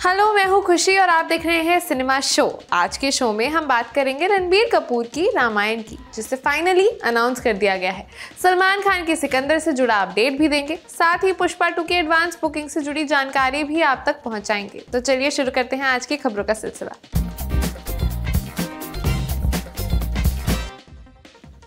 Hello, मैं हूँ खुशी और आप देख रहे हैं सिनेमा शो। आज के शो में हम बात करेंगे रणबीर कपूर की रामायण की, जिसे फाइनली अनाउंस कर दिया गया है। सलमान खान की सिकंदर से जुड़ा अपडेट भी देंगे, साथ ही पुष्पा 2 की एडवांस बुकिंग से जुड़ी जानकारी भी आप तक पहुंचाएंगे। तो चलिए शुरू करते हैं आज की खबरों का सिलसिला।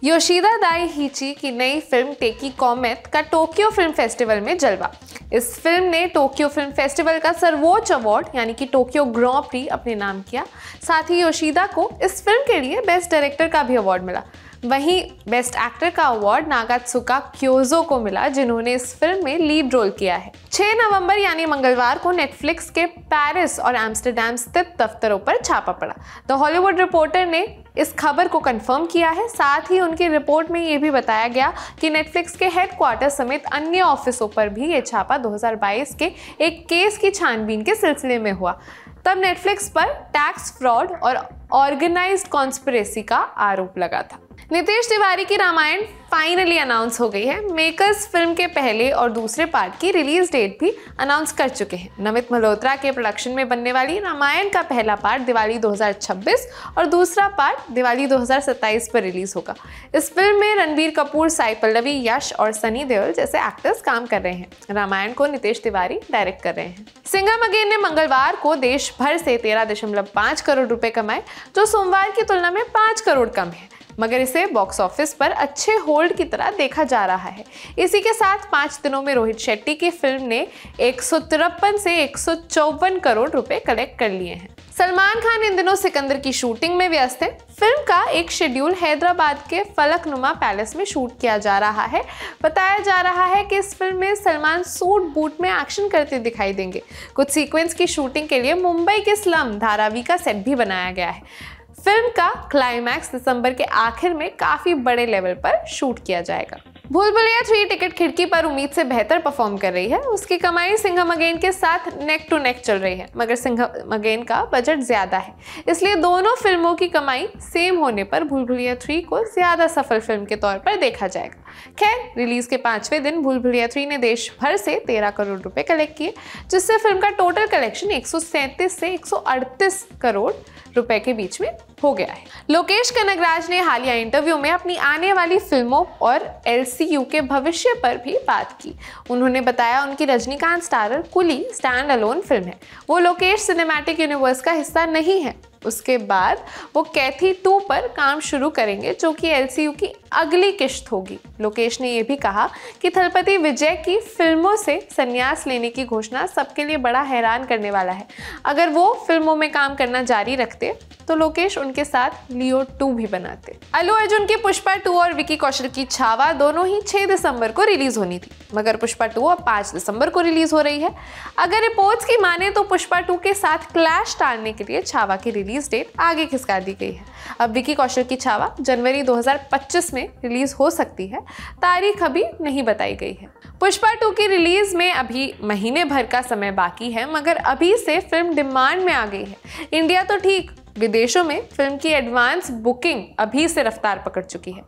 योशिदा दाइहीची की नई फिल्म टेकी कॉमेट का टोक्यो फिल्म फेस्टिवल में जलवा। इस फिल्म ने टोक्यो फिल्म फेस्टिवल का सर्वोच्च अवार्ड यानी कि टोक्यो ग्रां प्री अपने नाम किया। साथ ही योशिदा को इस फिल्म के लिए बेस्ट डायरेक्टर का भी अवार्ड मिला। वहीं बेस्ट एक्टर का अवार्ड नागात्सुका क्योजो को मिला, जिन्होंने इस फिल्म में लीड रोल किया है। 6 नवंबर यानी मंगलवार को नेटफ्लिक्स के पेरिस और एम्स्टर्डम स्थित दफ्तरों पर छापा पड़ा। द हॉलीवुड रिपोर्टर ने इस खबर को कंफर्म किया है। साथ ही उनकी रिपोर्ट में ये भी बताया गया कि नेटफ्लिक्स के हेडक्वार्टर समेत अन्य ऑफिसों पर भी ये छापा 2022 के एक केस की छानबीन के सिलसिले में हुआ। तब नेटफ्लिक्स पर टैक्स फ्रॉड और ऑर्गेनाइज्ड कॉन्स्पिरेसी का आरोप लगा था। नितेश तिवारी की रामायण फाइनली अनाउंस हो गई है। मेकर्स फिल्म के पहले और दूसरे पार्ट की रिलीज डेट भी अनाउंस कर चुके हैं। नमित मल्होत्रा के प्रोडक्शन में बनने वाली रामायण का पहला पार्ट दिवाली 2026 और दूसरा पार्ट दिवाली 2027 पर रिलीज होगा। इस फिल्म में रणबीर कपूर, साई पल्लवी, यश और सनी देओल जैसे एक्टर्स काम कर रहे हैं। रामायण को नितेश तिवारी डायरेक्ट कर रहे हैं। सिंघम अगेन ने मंगलवार को देश भर से 13.5 करोड़ रुपए कमाए, जो सोमवार की तुलना में 5 करोड़ कम है, मगर इसे बॉक्स ऑफिस पर अच्छे होल्ड की तरह देखा जा रहा है। इसी के साथ 5 दिनों में रोहित शेट्टी की फिल्म ने 153 से 154 करोड़ रुपए कलेक्ट कर लिए हैं। सलमान खान इन दिनों सिकंदर की शूटिंग में व्यस्त है। फिल्म का एक शेड्यूल हैदराबाद के फलकनुमा पैलेस में शूट किया जा रहा है। बताया जा रहा है कि इस फिल्म में सलमान सूट बूट में एक्शन करते दिखाई देंगे। कुछ सीक्वेंस की शूटिंग के लिए मुंबई के स्लम धारावी का सेट भी बनाया गया है। फिल्म का क्लाइमैक्स दिसंबर के आखिर में काफी बड़े लेवल पर शूट किया जाएगा। भूल भुलैया 3 टिकट खिड़की पर उम्मीद से बेहतर परफॉर्म कर रही है। उसकी कमाई सिंघम अगेन के साथ नेक टू नेक चल रही है, मगर सिंघम अगेन का बजट ज्यादा है, इसलिए दोनों फिल्मों की कमाई सेम होने पर भूल भुलैया 3 को ज्यादा सफल फिल्म के तौर पर देखा जाएगा। खैर, रिलीज के 5वें दिन भूल भुलैया 3 ने देश भर से 13 करोड़ रुपए कलेक्ट किए, जिससे फिल्म का टोटल कलेक्शन 137 से 138 करोड़ रुपए के बीच में हो गया है। लोकेश कनगराज ने हालिया इंटरव्यू में अपनी आने वाली फिल्मों और एलसीयू के भविष्य पर भी बात की। उन्होंने बताया उनकी रजनीकांत स्टारर कुली स्टैंड अलोन फिल्म है, वो लोकेश सिनेमैटिक यूनिवर्स का हिस्सा नहीं है। उसके बाद वो कैथी 2 पर काम शुरू करेंगे, जो कि एलसीयू की अगली किश्त होगी। लोकेश ने यह भी कहा कि थलपति विजय की फिल्मों से संन्यास लेने की घोषणा सबके लिए बड़ा हैरान करने वाला है। अगर वो फिल्मों में काम करना जारी रखते तो लोकेश उनके साथ लियो 2 भी बनाते। अल्लू अर्जुन की पुष्पा 2 और विकी कौशल की छावा दोनों ही 6 दिसंबर को रिलीज होनी थी, मगर पुष्पा 2 अब 5 दिसंबर को रिलीज हो रही है। अगर रिपोर्ट्स की माने तो पुष्पा 2 के साथ क्लैश टालने के लिए छावा की रिलीज डेट आगे खिसका दी गई है। अब विकी कौशल की छावा जनवरी 2025 में रिलीज हो सकती है, तारीख अभी नहीं बताई गई है। पुष्पा 2 की रिलीज में अभी महीने भर का समय बाकी है, मगर अभी से फिल्म डिमांड में आ गई है। इंडिया तो ठीक, विदेशों में फिल्म की एडवांस बुकिंग अभी से रफ्तार पकड़ चुकी है।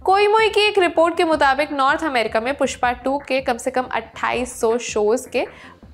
कोई मोई की एक रिपोर्ट के मुताबिक नॉर्थ अमेरिका में पुष्पा 2 के कम से कम 2800 शोज के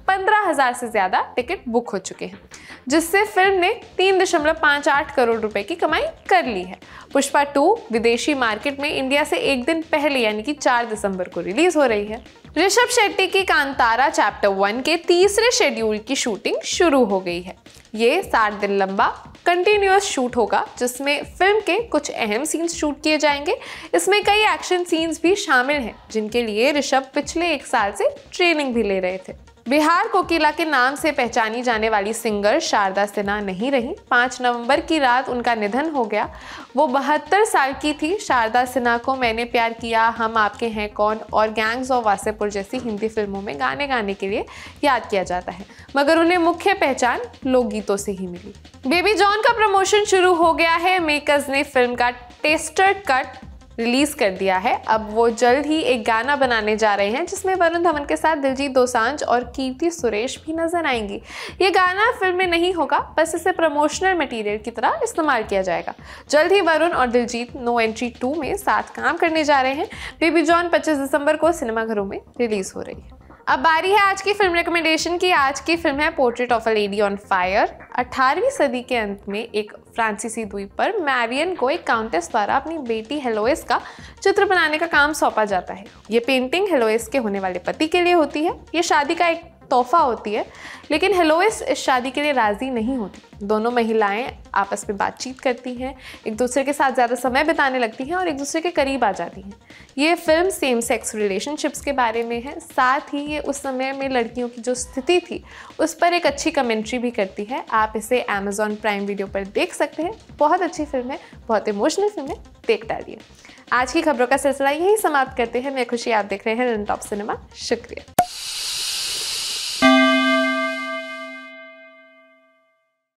15,000 से ज्यादा टिकट बुक हो चुके हैं, जिससे फिल्म ने 3.58 करोड़ रुपए की कमाई कर ली है। पुष्पा 2 विदेशी मार्केट में इंडिया से एक दिन पहले यानी कि 4 दिसंबर को रिलीज हो रही है। ऋषभ शेट्टी की कांतारा चैप्टर 1 के तीसरे शेड्यूल की शूटिंग शुरू हो गई है। ये 60 दिन लंबा कंटिन्यूअस शूट होगा, जिसमें फिल्म के कुछ अहम सीन्स शूट किए जाएंगे। इसमें कई एक्शन सीन्स भी शामिल हैं, जिनके लिए ऋषभ पिछले 1 साल से ट्रेनिंग भी ले रहे थे। बिहार कोकिला के नाम से पहचानी जाने वाली सिंगर शारदा सिन्हा नहीं रही। 5 नवंबर की रात उनका निधन हो गया। वो 72 साल की थी। शारदा सिन्हा को मैंने प्यार किया, हम आपके हैं कौन और गैंग्स ऑफ वासेपुर जैसी हिंदी फिल्मों में गाने गाने के लिए याद किया जाता है, मगर उन्हें मुख्य पहचान लोकगीतों से ही मिली। बेबी जॉन का प्रमोशन शुरू हो गया है। मेकर्स ने फिल्म का टेस्टर कट रिलीज कर दिया है। अब वो जल्द ही एक गाना बनाने जा रहे हैं, जिसमें वरुण धवन के साथ दिलजीत दोसांझ और कीर्ति सुरेश भी नजर आएंगी। ये गाना फिल्म में नहीं होगा, बस इसे प्रमोशनल मटेरियल की तरह इस्तेमाल किया जाएगा। जल्द ही वरुण और दिलजीत नो एंट्री 2 में साथ काम करने जा रहे हैं। बेबी जॉन 25 दिसंबर को सिनेमाघरों में रिलीज हो रही है। अब बारी है आज की फिल्म रिकमेंडेशन की। आज की फिल्म है portrait of a lady on fire. 18वीं सदी के अंत में एक फ्रांसीसी द्वीप पर मैरियन को एक काउंटेस द्वारा अपनी बेटी हेलोइस का चित्र बनाने का काम सौंपा जाता है। ये पेंटिंग हेलोइस के होने वाले पति के लिए होती है। ये शादी का एक तोहफा होती है, लेकिन हेलोइस इस शादी के लिए राजी नहीं होती। दोनों महिलाएं आपस में बातचीत करती हैं, एक दूसरे के साथ ज़्यादा समय बिताने लगती हैं और एक दूसरे के करीब आ जाती हैं। ये फिल्म सेम सेक्स रिलेशनशिप्स के बारे में है, साथ ही ये उस समय में लड़कियों की जो स्थिति थी उस पर एक अच्छी कमेंट्री भी करती है। आप इसे अमेजॉन प्राइम वीडियो पर देख सकते हैं। बहुत अच्छी फिल्म है, बहुत इमोशनल फिल्म है, देख डालिए। आज की खबरों का सिलसिला यही समाप्त करते हैं। मैं खुशी, आप देख रहे हैं रन टॉप सिनेमा। शुक्रिया।